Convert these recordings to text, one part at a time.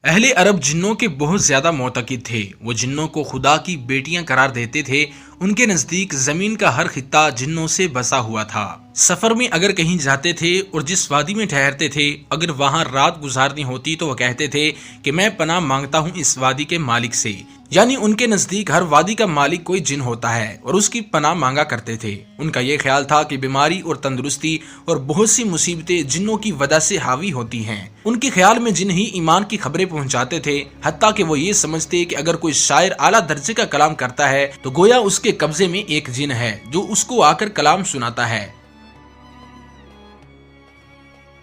अहले अरब जिन्नों के बहुत ज्यादा मोतकिद थे। वो जिन्नों को खुदा की बेटियां करार देते थे। उनके नजदीक जमीन का हर खित्ता जिन्नों से बसा हुआ था। सफर में अगर कहीं जाते थे और जिस वादी में ठहरते थे, अगर वहां रात गुजारनी होती तो वो कहते थे कि मैं पनाह मांगता हूँ इस वादी के मालिक से। यानी उनके नजदीक हर वादी का मालिक कोई जिन होता है और उसकी पनाह मांगा करते थे। उनका ये ख्याल था कि बीमारी और तंदुरुस्ती और बहुत सी मुसीबतें जिन्नों की वजह से हावी होती हैं। उनके ख्याल में जिन ही ईमान की खबरें पहुंचाते थे, हत्ता कि वो ये समझते कि अगर कोई शायर आला दर्जे का कलाम करता है तो गोया उसके कब्जे में एक जिन है जो उसको आकर कलाम सुनाता है।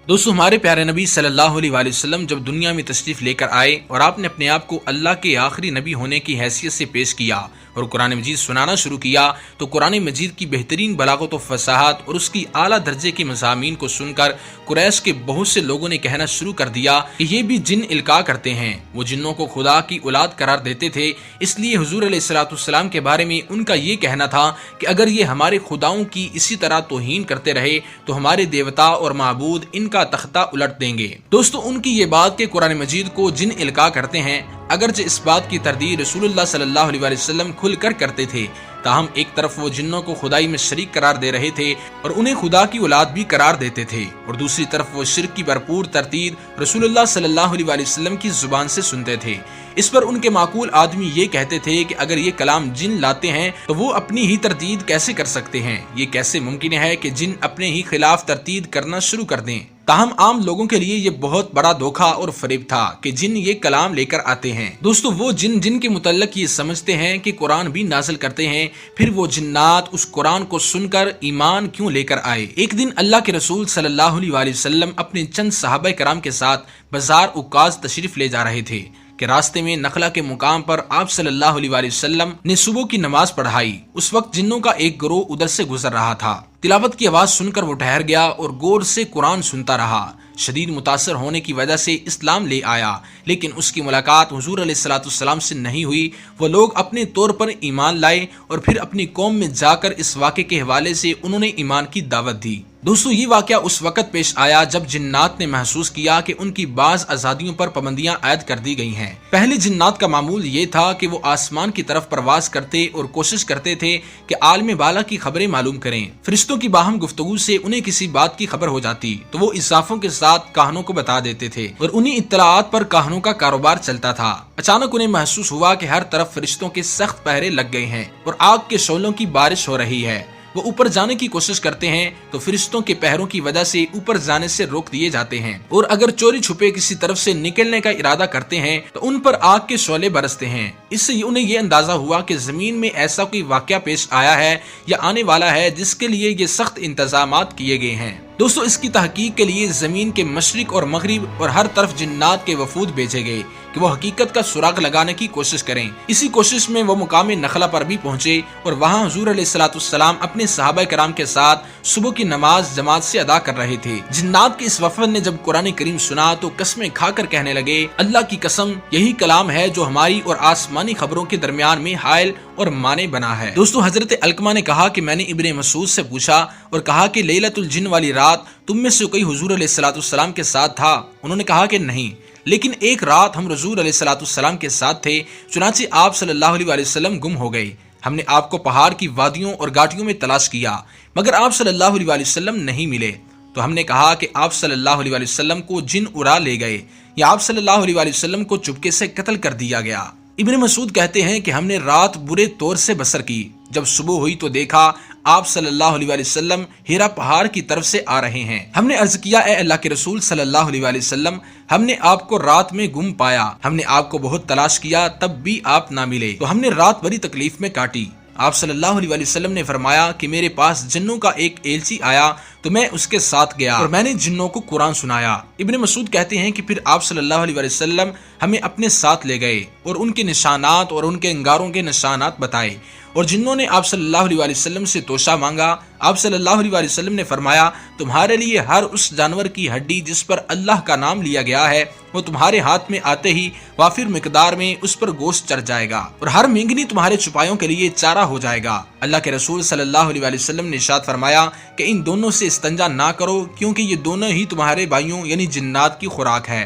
दोस्तों, हमारे प्यारे नबी सल्लल्लाहु अलैहि वसल्लम जब दुनिया में तशरीफ लेकर आए और आपने अपने आप को अल्लाह के आखिरी नबी होने की हैसियत से पेश किया और कुरान मजीद सुनाना शुरू किया, तो कुरान मजीद की बेहतरीन बलागत व फसाहत और उसकी आला दर्जे के मज़ामीन को सुनकर कुरैश के बहुत से लोगों ने कहना शुरू कर दिया कि ये भी जिन इल्का करते हैं। वो जिन्नों को खुदा की औलाद करार देते थे, इसलिए हुजूर अलैहिस्सलाम के बारे में उनका ये कहना था कि अगर ये हमारे खुदाओं की इसी तरह तौहीन करते रहे तो हमारे देवता और माबूद इनका तख्ता उलट देंगे। दोस्तों, उनकी ये बात के कुरान मजीद को जिन इल्का करते हैं, अगरचे इस बात की तरदीद रसूलुल्लाह सल्लल्लाहु अलैहि वसल्लम खुलकर करते थे, ताहम एक तरफ वो जिन्नों को खुदाई में शरीक करार दे रहे थे और उन्हें खुदा की औलाद भी करार देते थे, और दूसरी तरफ वो शिर्क की भरपूर तरतीब रसूलुल्लाह सल्लल्लाहु अलैहि वसल्लम की जुबान से सुनते थे। इस पर उनके माकूल आदमी ये कहते थे कि अगर ये कलाम जिन लाते हैं तो वो अपनी ही तरतीब कैसे कर सकते हैं? ये कैसे मुमकिन है कि जिन अपने ही खिलाफ तरतीब करना शुरू कर दें? ताहम आम लोगों के लिए ये बहुत बड़ा धोखा और फरेब था कि जिन ये कलाम लेकर आते हैं। दोस्तों, वो जिन के मुतल्लक ये समझते हैं कि कुरान भी नाज़िल करते हैं, फिर वो जिन्नात उस कुरान को सुनकर ईमान क्यों लेकर आए? एक दिन अल्लाह के रसूल सल्लल्लाहु अलैहि वसल्लम अपने चंद सहाबा कराम के साथ बाजार उकाज तशरीफ ले जा रहे थे कि रास्ते में नखला के मुकाम पर आप सल्लल्लाहु अलैहि वसल्लम ने सुबह की नमाज पढ़ाई। उस वक्त जिन्नों का एक गिरोह उधर से गुजर रहा था। तिलावत की आवाज सुनकर वो ठहर गया और गौर से कुरान सुनता रहा। शदीद मुतासर होने की वजह से इस्लाम ले आया, लेकिन उसकी मुलाकात हुजूर अलैहिस्सलाम से नहीं हुई। वो लोग अपने तौर पर ईमान लाए और फिर अपनी कौम में जाकर इस वाक़े के हवाले से उन्होंने ईमान की दावत दी। दोस्तों, ये वाक़या उस वक़्त पेश आया जब जिन्नात ने महसूस किया कि उनकी बाज आज़ादियों पर पाबंदियां आयद कर दी गई हैं। पहले जिन्नात का मामूल ये था कि वो आसमान की तरफ परवाज करते और कोशिश करते थे कि आलम बाला की खबरें मालूम करें। फरिश्तों की बाहम गुफ्तगू से उन्हें किसी बात की खबर हो जाती तो वो इसाफों के साथ काहनों को बता देते थे और उन्हीं इत्तलाआत पर काहनों का कारोबार चलता था। अचानक उन्हें महसूस हुआ कि हर तरफ फरिश्तों के सख्त पहरे लग गए हैं और आग के शोलों की बारिश हो रही है। वो ऊपर जाने की कोशिश करते हैं तो फरिश्तों के पहरों की वजह से ऊपर जाने से रोक दिए जाते हैं, और अगर चोरी छुपे किसी तरफ से निकलने का इरादा करते हैं तो उन पर आग के शोले बरसते हैं। इससे उन्हें ये अंदाजा हुआ कि जमीन में ऐसा कोई वाकया पेश आया है या आने वाला है जिसके लिए ये सख्त इंतजामात किए गए हैं। दोस्तों, इसकी तहकीक के लिए जमीन के मशरिक और मगरिब और हर तरफ जिन्नात के वफूद भेजे गए कि वो हकीकत का सुराग लगाने की कोशिश करें। इसी कोशिश में वो मुकाम नखला पर भी पहुंचे और वहां हुजूर अलैहिस्सलाम अपने सहाबा कराम के साथ सुबह की नमाज जमात से अदा कर रहे थे। जिन्नात के इस वफद ने जब कुरान करीम सुना तो कसमें खाकर कहने लगे, अल्लाह की कसम, यही कलाम है जो हमारी और आसमानी खबरों के दरमियान में हायल और माने बना है। दोस्तों, हजरत अलकमा ने कहा कि मैंने इब्ने मसूद से पूछा और कहा कि लैलतुल जिन वाली रात तुम में से कोई हुजूर अलैहिस्सलाम के साथ था? उन्होंने कहा कि नहीं, लेकिन एक रात हम हुजूर अलैहिस्सलाम के साथ थे, चुनांचे आप सल्लल्लाहु अलैहि वसल्लम गुम हो गए। हमने आपको पहाड़ की वादियों और घाटियों में तलाश किया, मगर आप सल्लल्लाहु अलैहि वसल्लम नहीं मिले। तो हमने कहा कि आप सल्लल्लाहु अलैहि वसल्लम को जिन उड़ा ले गए या आप सल्लल्लाहु अलैहि वसल्लम को चुपके से कत्ल कर दिया गया। इब्ने मसूद कहते हैं कि हमने रात बुरे तौर से बसर की। जब सुबह हुई तो देखा आप सल्लल्लाहु अलैहि वसल्लम हिरा पहाड़ की तरफ से आ रहे हैं। हमने अर्ज किया, ए अल्लाह के रसूल सल्लल्लाहु अलैहि वसल्लम, हमने आपको रात में गुम पाया। हमने आपको बहुत तलाश किया, तब भी आप ना मिले, तो हमने रात बड़ी तकलीफ में काटी। आप सल्लल्लाहु अलैहि वसल्लम ने फरमाया कि मेरे पास जिन्नों का एक एलची आया तो मैं उसके साथ गया और मैंने जिन्नों को कुरान सुनाया। इब्ने मसूद कहते हैं कि फिर आप सल्लल्लाहु अलैहि वसल्लम हमें अपने साथ ले गए और उनके निशानात और उनके अंगारों के निशानात बताए, और जिन्नों ने आप सल्लल्लाहु अलैहि वसल्लम से तोशा मांगा। आप सल्लल्लाहु अलैहि वसल्लम ने फरमाया, तुम्हारे लिए हर उस जानवर की हड्डी जिस पर अल्लाह का नाम लिया गया है वो तुम्हारे हाथ में आते ही वाफिर मिकदार में उस पर गोश्त चढ़ जाएगा, और हर मेंगनी तुम्हारे छुपायों के लिए चारा हो जाएगा। अल्लाह के रसूल सल्लल्लाहु अलैहि वसल्लम ने इरशाद फरमाया कि इन दोनों से इस्तंजा ना करो, क्योंकि ये दोनों ही तुम्हारे भाइयों यानी जिन्नात की खुराक है।